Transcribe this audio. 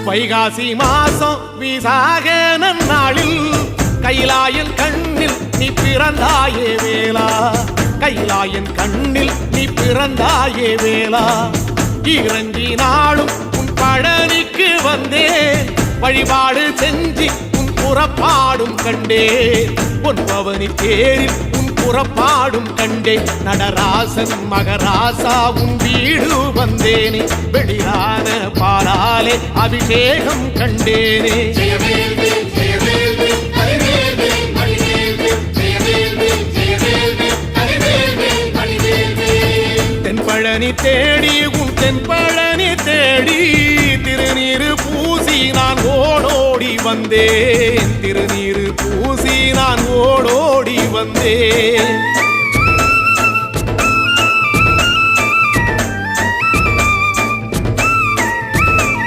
வைகாசி மாசம் விசாக நன்னாளில் கைலாயன் கண்ணில் நீ பிறந்தாயே வேளா, கைலாயன் கண்ணில் நீ பிறந்தாயே வேளா. இறங்கி நாளும் உன் பழனிக்கு வந்தேன், வழிபாடு செஞ்சு உன் புறப்பாடும் கண்டே. பொன்பவனி தேரில் உன் புறப்பாடும் கண்டே. நடராசன் மகராசா உன் வீடு வந்தேனே, வெளியான பாலாலே அபிஷேகம் கண்டேனே. தென்பழனி தேடி உன் தென்பழனி தேடி திருநீரு பூசி நான் ஓடோடி வந்தேன், திருநீரு பூசி நான் ஓடோடி வந்தேன்.